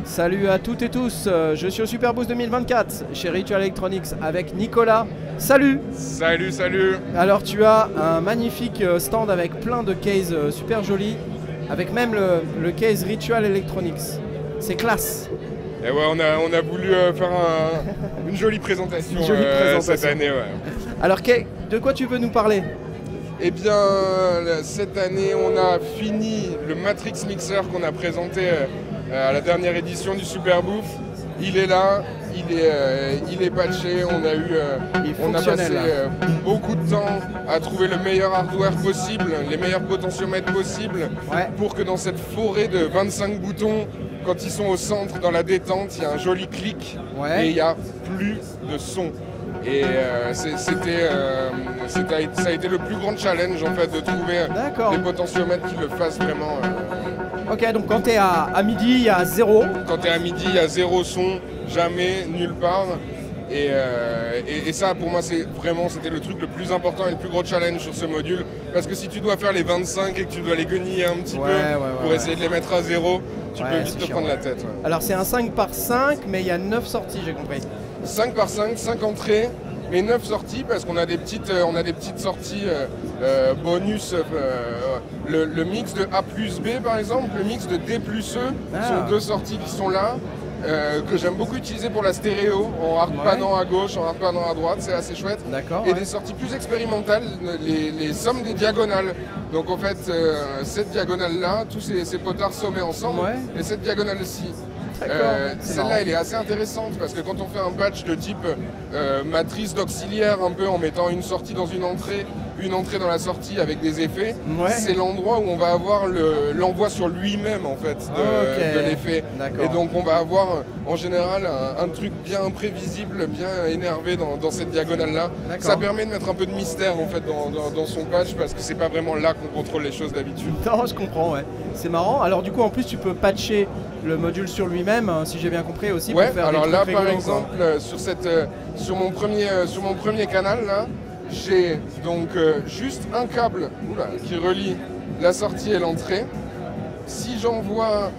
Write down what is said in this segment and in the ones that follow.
Salut à toutes et tous, je suis au Superboost 2024 chez Ritual Electronics avec Nicolas. Salut! Salut, salut! Alors tu as un magnifique stand avec plein de cases super jolis, avec même le case Ritual Electronics. C'est classe! Et ouais, on a voulu faire une jolie présentation, cette année. Ouais. Alors de quoi tu veux nous parler? Eh bien, cette année, on a fini le Matrix Mixer qu'on a présenté à la dernière édition du Superboost. Il est là, il est patché, on a passé beaucoup de temps à trouver le meilleur hardware possible, les meilleurs potentiomètres possibles, pour que dans cette forêt de 25 boutons, quand ils sont au centre, dans la détente, il y a un joli clic et il n'y a plus de son. Et ça a été le plus grand challenge en fait, de trouver des potentiomètres qui le fassent vraiment. Ok, donc quand tu es à midi, il y a zéro. Quand tu es à midi, il y a zéro son, jamais, nulle part. Et ça, pour moi, c'était le truc le plus important et le plus gros challenge sur ce module. Parce que si tu dois faire les 25 et que tu dois les gueniller un petit peu pour essayer de les mettre à zéro, tu peux vite te prendre la tête. Alors c'est un 5 par 5, mais il y a 9 sorties, j'ai compris. 5 par 5, 5 entrées, mais 9 sorties parce qu'on a des petites sorties bonus. Le mix de A plus B par exemple, le mix de D plus E, sont deux sorties qui sont là. Que j'aime beaucoup utiliser pour la stéréo, en hard-panant à gauche, en hard-panant à droite, c'est assez chouette. Et des sorties plus expérimentales, les sommes des diagonales. Donc en fait, cette diagonale-là, tous ces potards sommés ensemble, et cette diagonale-ci. Celle-là, elle est assez intéressante parce que quand on fait un patch de type matrice d'auxiliaire, un peu en mettant une sortie dans une entrée dans la sortie avec des effets, c'est l'endroit où on va avoir l'envoi sur lui-même en fait de l'effet. Et donc on va avoir en général un truc bien imprévisible, bien énervé dans cette diagonale-là. Ça permet de mettre un peu de mystère en fait dans son patch parce que c'est pas vraiment là qu'on contrôle les choses d'habitude. Non, je comprends, c'est marrant. Alors du coup en plus tu peux patcher le module sur lui-même, si j'ai bien compris aussi. Ouais, pour faire alors des là trucs par rigolos, exemple sur mon premier canal là, j'ai donc juste un câble qui relie la sortie et l'entrée. Si j'envoie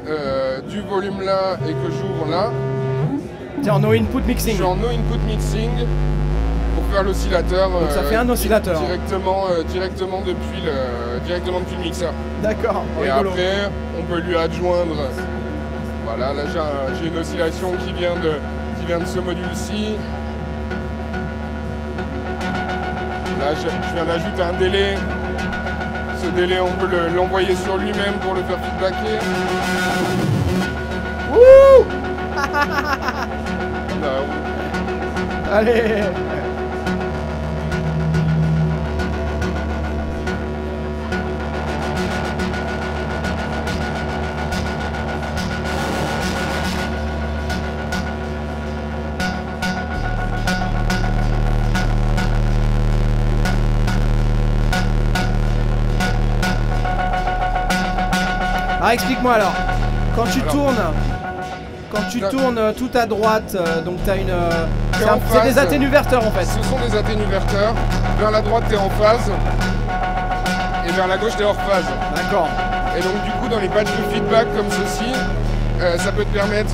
du volume là et que j'ouvre là, t'es en no input mixing. Je suis en no input mixing pour faire l'oscillateur. Donc ça fait un oscillateur directement depuis le mixeur. D'accord. Et après, on peut lui adjoindre. Voilà, là j'ai une oscillation qui vient de ce module-ci. Là, je viens d'ajouter un délai. Ce délai, on peut l'envoyer sur lui-même pour le faire feedbacker. Wouh. Allez. Ah, explique-moi alors, quand tu tournes tout à droite, donc tu as c'est des atténuverteurs en fait. Ce sont des atténuverteurs, vers la droite tu es en phase, et vers la gauche tu es hors phase. D'accord. Et donc du coup dans les patchs de feedback comme ceci, ça peut te permettre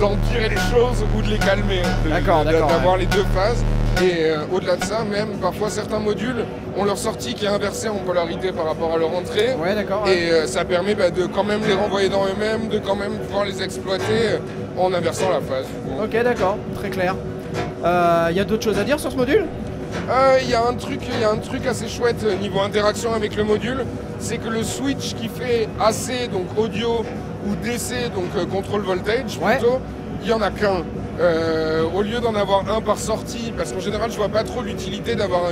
d'empirer les choses ou de les calmer, d'avoir les deux phases. Et au-delà de ça, même parfois certains modules ont leur sortie qui est inversée en polarité par rapport à leur entrée. Et ça permet de quand même les renvoyer dans eux-mêmes, de quand même pouvoir les exploiter en inversant la phase. Ok, d'accord, très clair. Y a d'autres choses à dire sur ce module? Il y a un truc assez chouette niveau interaction avec le module, c'est que le switch qui fait AC, donc audio, ou DC, donc contrôle voltage plutôt, il n'y en a qu'un. Au lieu d'en avoir un par sortie, parce qu'en général je vois pas trop l'utilité d'avoir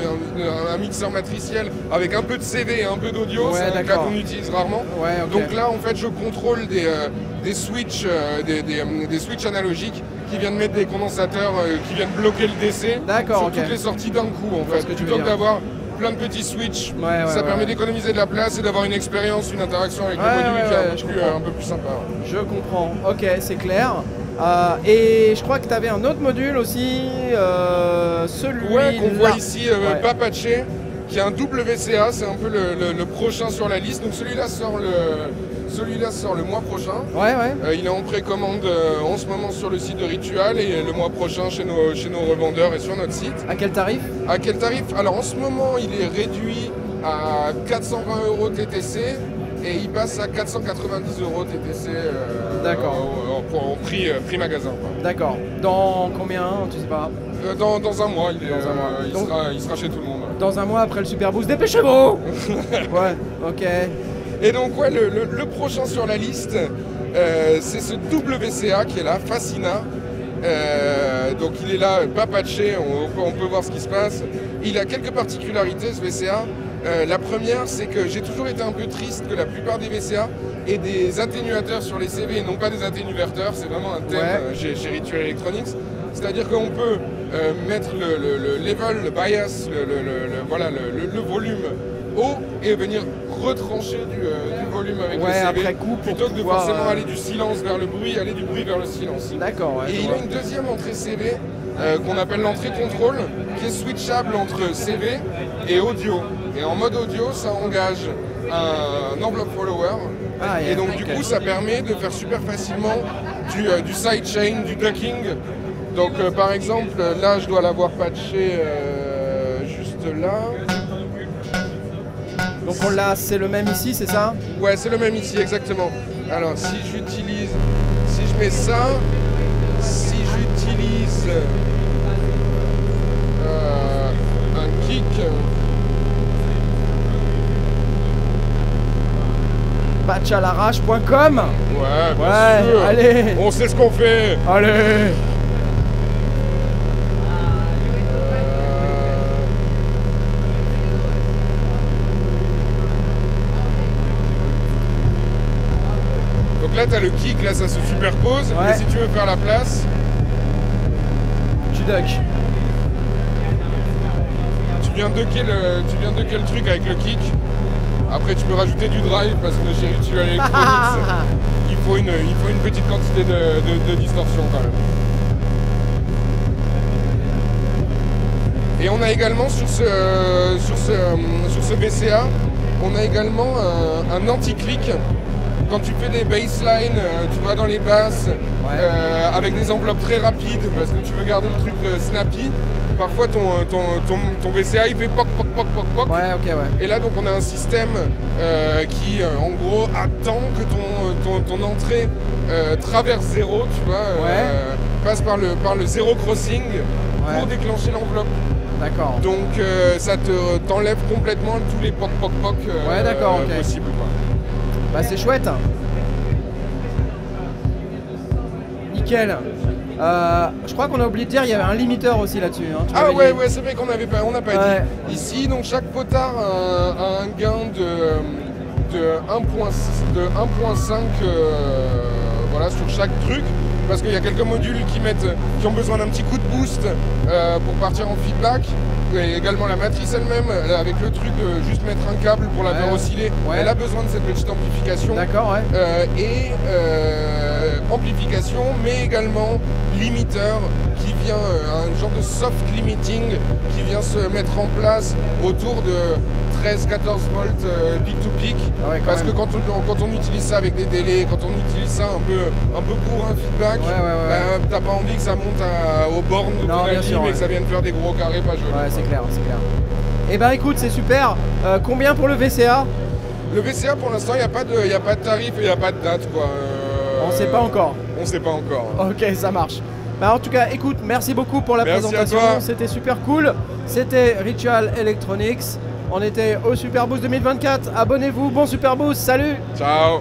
un mixeur matriciel avec un peu de CV et un peu d'audio, c'est un cas qu'on utilise rarement. Donc là en fait je contrôle des switches analogiques qui viennent mettre des condensateurs qui viennent bloquer le DC sur toutes les sorties d'un coup en fait. Plutôt que d'avoir plein de petits switches, ça permet d'économiser de la place et d'avoir une expérience, une interaction avec le module qui est un peu plus sympa. Je comprends, ok, c'est clair. Et je crois que tu avais un autre module aussi, celui-là. Qu'on voit ici, pas patché, qui est un WCA, c'est un peu le prochain sur la liste. Donc celui-là sort celui-là sort le mois prochain. Ouais, ouais. Il est en précommande en ce moment sur le site de Ritual et le mois prochain chez nos revendeurs et sur notre site. À quel tarif? À quel tarif? Alors en ce moment, il est réduit à 420 € TTC et il passe à 490 € TTC en prix magasin. D'accord. Dans combien? Tu sais pas? Dans un mois, il sera chez tout le monde. Dans un mois après le Super Boost, dépêchez-vous. Ouais, ok. Et donc ouais, le prochain sur la liste, c'est ce WCA qui est là, Fascina. Donc il est là, pas patché, on peut voir ce qui se passe. Il a quelques particularités ce VCA. La première, c'est que j'ai toujours été un peu triste que la plupart des VCA aient des atténuateurs sur les CV et non pas des atténuverteurs. C'est vraiment un thème chez Ritual Electronics. C'est-à-dire qu'on peut mettre le level, le bias, le volume haut et venir retrancher du volume avec le CV après coup, plutôt que de forcément aller du silence vers le bruit, aller du bruit vers le silence. D'accord. Ouais, et il a une deuxième entrée CV qu'on appelle l'entrée contrôle qui est switchable entre CV et audio. Et en mode audio, ça engage un envelope follower. Et donc du coup, ça permet de faire super facilement du sidechain, du ducking. Donc par exemple, là je dois l'avoir patché juste là. Donc on l'a, c'est le même ici, c'est ça? Ouais, c'est le même ici, exactement. Alors si je mets ça, si j'utilise un kick. Patchalarrache.com. Ouais, bien sûr. Allez. On sait ce qu'on fait. Allez. Donc là, tu as le kick, là, ça se superpose. Ouais. Et si tu veux faire la place, tu duck. Tu viens ducker le truc avec le kick. Après, tu peux rajouter du drive parce que chez Ritual Electronics, il faut une petite quantité de distorsion quand même. Et on a également sur ce VCA, on a également un anti-click. Quand tu fais des basslines, tu vas dans les basses, avec des enveloppes très rapides parce que tu veux garder le truc snappy. Parfois ton VCA il fait poc poc poc poc poc. Ouais, ok, ouais. Et là donc on a un système qui en gros attend que ton entrée traverse zéro, tu vois, passe par le zéro crossing pour déclencher l'enveloppe. D'accord. Donc ça t'enlève complètement tous les poc poc poc possibles. Quoi. Bah c'est chouette. Nickel. Je crois qu'on a oublié de dire, il y avait un limiteur aussi là-dessus. Hein, ouais, c'est vrai qu'on n'a pas dit. Ici, donc chaque potard a un gain de 1.5 voilà, sur chaque truc. Parce qu'il y a quelques modules qui ont besoin d'un petit coup de boost pour partir en feedback. Et également la matrice elle-même, avec le truc de juste mettre un câble pour la faire osciller, elle a besoin de cette petite amplification. D'accord, et amplification, mais également limiteur qui vient, un genre de soft limiting qui vient se mettre en place autour de 13-14 volts peak-to-peak. Parce que quand on utilise ça avec des délais, quand on utilise ça un peu pour un feedback, t'as pas envie que ça monte aux bornes de ton ampli, mais que ça vienne faire des gros carrés pas jolis. Ouais, c'est clair, c'est clair. Et bah écoute, c'est super. Combien pour le VCA? Le VCA pour l'instant, il n'y a pas de tarif et il n'y a pas de date, quoi. On sait pas encore. On sait pas encore. Ok, ça marche. Bah en tout cas, écoute, merci beaucoup pour la présentation. C'était super cool. C'était Ritual Electronics. On était au Super Boost 2024. Abonnez-vous. Bon Super Boost. Salut. Ciao.